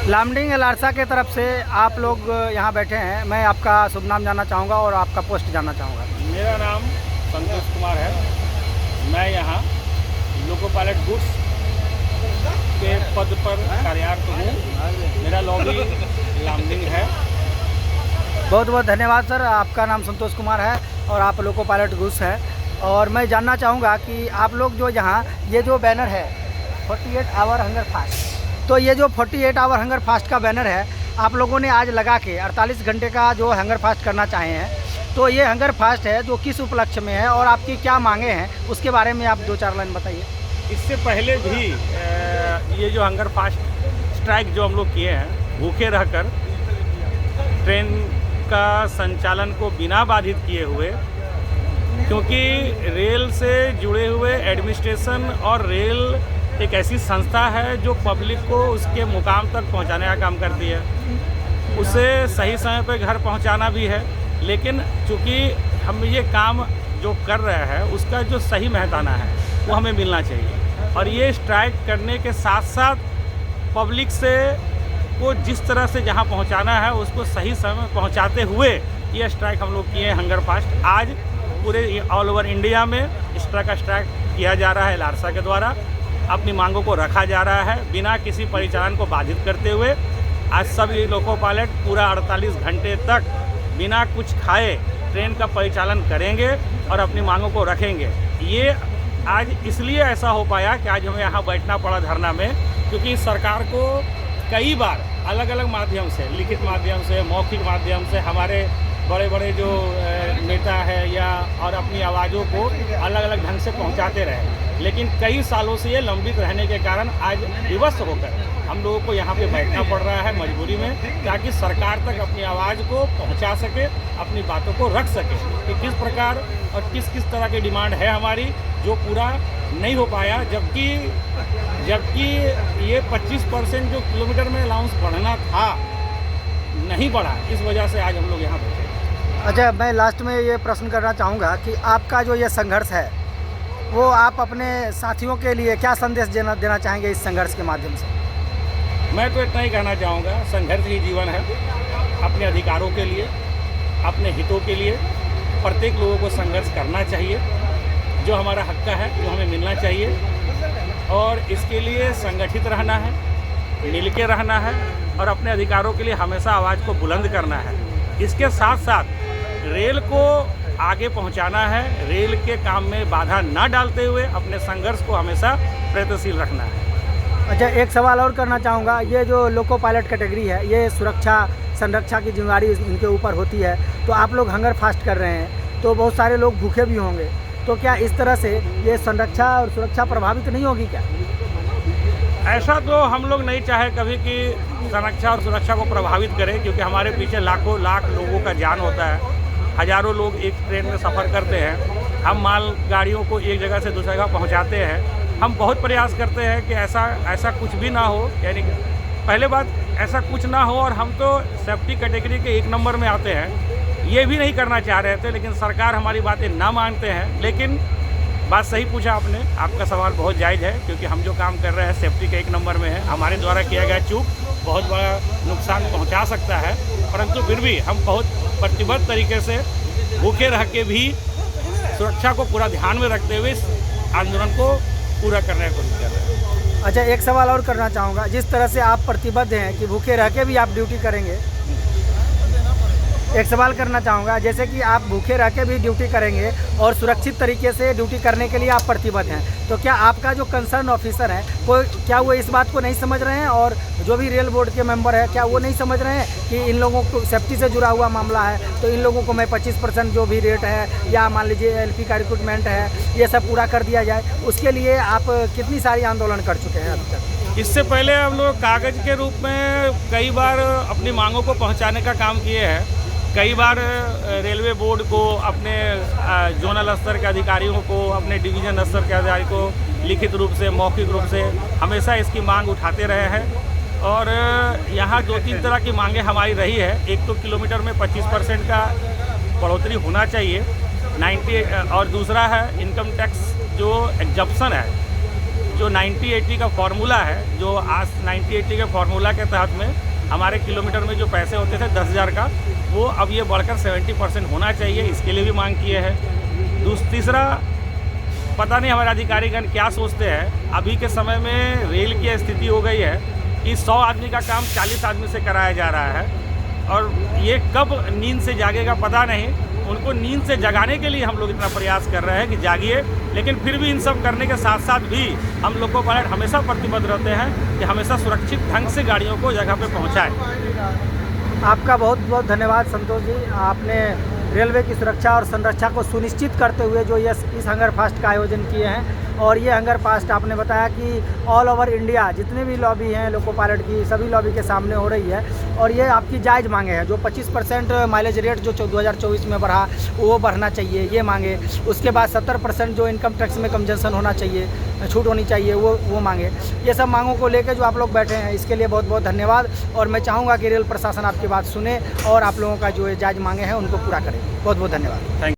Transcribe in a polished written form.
लामडिंग लारसा के तरफ से आप लोग यहाँ बैठे हैं। मैं आपका शुभ नाम जानना चाहूँगा और आपका पोस्ट जानना चाहूँगा। मेरा नाम संतोष कुमार है। मैं यहाँ लोको पायलट गुड्स के पद पर कार्यरत हूँ। मेरा लॉबी लामडिंग है। बहुत बहुत धन्यवाद सर। आपका नाम संतोष कुमार है और आप लोको पायलट गुड्स है। और मैं जानना चाहूँगा कि आप लोग जो यहाँ ये जो बैनर है 48 आवर हंगर फास्ट, तो ये जो 48 आवर हंगर फास्ट का बैनर है आप लोगों ने आज लगा के 48 घंटे का जो हंगर फास्ट करना चाहे हैं, तो ये हंगर फास्ट है जो किस उपलक्ष्य में है और आपकी क्या मांगे हैं उसके बारे में आप 2-4 लाइन बताइए। इससे पहले भी ये जो हंगर फास्ट स्ट्राइक जो हम लोग किए हैं, भूखे रहकर ट्रेन का संचालन को बिना बाधित किए हुए, क्योंकि रेल से जुड़े हुए एडमिनिस्ट्रेशन और रेल एक ऐसी संस्था है जो पब्लिक को उसके मुकाम तक पहुंचाने का काम करती है। उसे सही समय पर घर पहुंचाना भी है, लेकिन चूँकि हम ये काम जो कर रहे हैं उसका जो सही महताना है वो हमें मिलना चाहिए। और ये स्ट्राइक करने के साथ साथ पब्लिक से को जिस तरह से जहां पहुंचाना है उसको सही समय पहुंचाते हुए ये स्ट्राइक हम लोग किए हैं हंगर फास्ट। आज पूरे ऑल ओवर इंडिया में इस तरह का स्ट्राइक किया जा रहा है। लारसा के द्वारा अपनी मांगों को रखा जा रहा है बिना किसी परिचालन को बाधित करते हुए। आज सभी लोको पायलट पूरा 48 घंटे तक बिना कुछ खाए ट्रेन का परिचालन करेंगे और अपनी मांगों को रखेंगे। ये आज इसलिए ऐसा हो पाया कि आज हमें यहाँ बैठना पड़ा धरना में, क्योंकि सरकार को कई बार अलग अलग माध्यम से, लिखित माध्यम से, मौखिक माध्यम से हमारे बड़े बड़े जो नेता है या और अपनी आवाज़ों को अलग अलग ढंग से पहुंचाते रहे, लेकिन कई सालों से ये लंबित रहने के कारण आज विवश होकर हम लोगों को यहाँ पे बैठना पड़ रहा है मजबूरी में, ताकि सरकार तक अपनी आवाज़ को पहुँचा सके, अपनी बातों को रख सके कि किस प्रकार और किस किस तरह की डिमांड है हमारी जो पूरा नहीं हो पाया। जबकि ये 25% जो किलोमीटर में अलाउंस बढ़ना था नहीं बढ़ा, इस वजह से आज हम लोग यहाँ बैठे। अच्छा, मैं लास्ट में ये प्रश्न करना चाहूँगा कि आपका जो ये संघर्ष है वो आप अपने साथियों के लिए क्या संदेश देना चाहेंगे इस संघर्ष के माध्यम से? मैं तो इतना ही कहना चाहूँगा, संघर्ष ही जीवन है। अपने अधिकारों के लिए, अपने हितों के लिए प्रत्येक लोगों को संघर्ष करना चाहिए। जो हमारा हक है जो हमें मिलना चाहिए और इसके लिए संगठित रहना है, मिल के रहना है और अपने अधिकारों के लिए हमेशा आवाज़ को बुलंद करना है। इसके साथ साथ रेल को आगे पहुंचाना है, रेल के काम में बाधा ना डालते हुए अपने संघर्ष को हमेशा प्रयत्नशील रखना है। अच्छा, एक सवाल और करना चाहूँगा। ये जो लोको पायलट कैटेगरी है, ये सुरक्षा संरक्षा की जिम्मेदारी इनके ऊपर होती है, तो आप लोग हंगर फास्ट कर रहे हैं तो बहुत सारे लोग भूखे भी होंगे, तो क्या इस तरह से ये संरक्षा और सुरक्षा प्रभावित नहीं होगी क्या? ऐसा तो हम लोग नहीं चाहे कभी कि संरक्षा और सुरक्षा को प्रभावित करें, क्योंकि हमारे पीछे लाखों लाख लोगों का जान होता है। हज़ारों लोग एक ट्रेन में सफ़र करते हैं। हम माल गाड़ियों को एक जगह से दूसरी जगह पहुंचाते हैं। हम बहुत प्रयास करते हैं कि ऐसा कुछ भी ना हो, यानी पहले बात ऐसा कुछ ना हो। और हम तो सेफ्टी कैटेगरी के 1 नंबर में आते हैं, ये भी नहीं करना चाह रहे थे, लेकिन सरकार हमारी बातें ना मानते हैं। लेकिन बात सही पूछा आपने, आपका सवाल बहुत जायज़ है, क्योंकि हम जो काम कर रहे हैं सेफ्टी के 1 नंबर में है। हमारे द्वारा किया गया चूक बहुत बड़ा नुकसान पहुंचा सकता है, परंतु फिर भी हम बहुत प्रतिबद्ध तरीके से भूखे रह के भी सुरक्षा को पूरा ध्यान में रखते हुए इस आंदोलन को पूरा करने की कोशिश कर रहे हैं। अच्छा, एक सवाल और करना चाहूँगा। जिस तरह से आप प्रतिबद्ध हैं कि भूखे रह के भी आप ड्यूटी करेंगे, एक सवाल करना चाहूँगा, जैसे कि आप भूखे रह के भी ड्यूटी करेंगे और सुरक्षित तरीके से ड्यूटी करने के लिए आप प्रतिबद्ध हैं, तो क्या आपका जो कंसर्न ऑफिसर है क्या वो इस बात को नहीं समझ रहे हैं, और जो भी रेल बोर्ड के मेंबर है क्या वो नहीं समझ रहे हैं कि इन लोगों को सेफ्टी से जुड़ा हुआ मामला है, तो इन लोगों को मैं 25% जो भी रेट है या मान लीजिए LP का रिक्रूटमेंट है ये सब पूरा कर दिया जाए? उसके लिए आप कितनी सारी आंदोलन कर चुके हैं अभी तक? इससे पहले हम लोग कागज़ के रूप में कई बार अपनी मांगों को पहुँचाने का काम किए हैं। कई बार रेलवे बोर्ड को, अपने जोनल स्तर के अधिकारियों को, अपने डिवीज़न स्तर के अधिकारी को लिखित रूप से, मौखिक रूप से हमेशा इसकी मांग उठाते रहे हैं। और यहाँ 2-3 तरह की मांगें हमारी रही है। एक तो किलोमीटर में 25% का बढ़ोतरी होना चाहिए 90, और दूसरा है इनकम टैक्स जो एग्जम्पशन है, जो 90-80 का फार्मूला है, जो आज 90-80 के फार्मूला के तहत में हमारे किलोमीटर में जो पैसे होते थे 10,000 का, वो अब ये बढ़कर 70% होना चाहिए, इसके लिए भी मांग किए हैं। तीसरा, पता नहीं हमारे अधिकारीगण क्या सोचते हैं, अभी के समय में रेल की स्थिति हो गई है कि 100 आदमी का काम 40 आदमी से कराया जा रहा है, और ये कब नींद से जागेगा पता नहीं। उनको नींद से जगाने के लिए हम लोग इतना प्रयास कर रहे हैं कि जागिए, लेकिन फिर भी इन सब करने के साथ साथ भी हम लोग को पायलट हमेशा प्रतिबद्ध रहते हैं कि हमेशा सुरक्षित ढंग से गाड़ियों को जगह पे पहुंचाएं। आपका बहुत बहुत धन्यवाद संतोष जी। आपने रेलवे की सुरक्षा और संरक्षा को सुनिश्चित करते हुए जो इस हंगर फास्ट का आयोजन किए हैं, और ये हंगर फास्ट आपने बताया कि ऑल ओवर इंडिया जितने भी लॉबी हैं लोको पायलट की, सभी लॉबी के सामने हो रही है, और ये आपकी जायज़ मांगे हैं। जो 25% माइलेज रेट जो 2024 में बढ़ा वो बढ़ना चाहिए, ये मांगे। उसके बाद 70% जो इनकम टैक्स में कंसेशन होना चाहिए, छूट होनी चाहिए, वो मांगे। ये सब मांगों को लेकर जो आप लोग बैठे हैं, इसके लिए बहुत बहुत धन्यवाद। और मैं चाहूँगा कि रेल प्रशासन आपकी बात सुने और आप लोगों का जो जायज़ मांगे हैं उनको पूरा करें। बहुत बहुत धन्यवाद। थैंक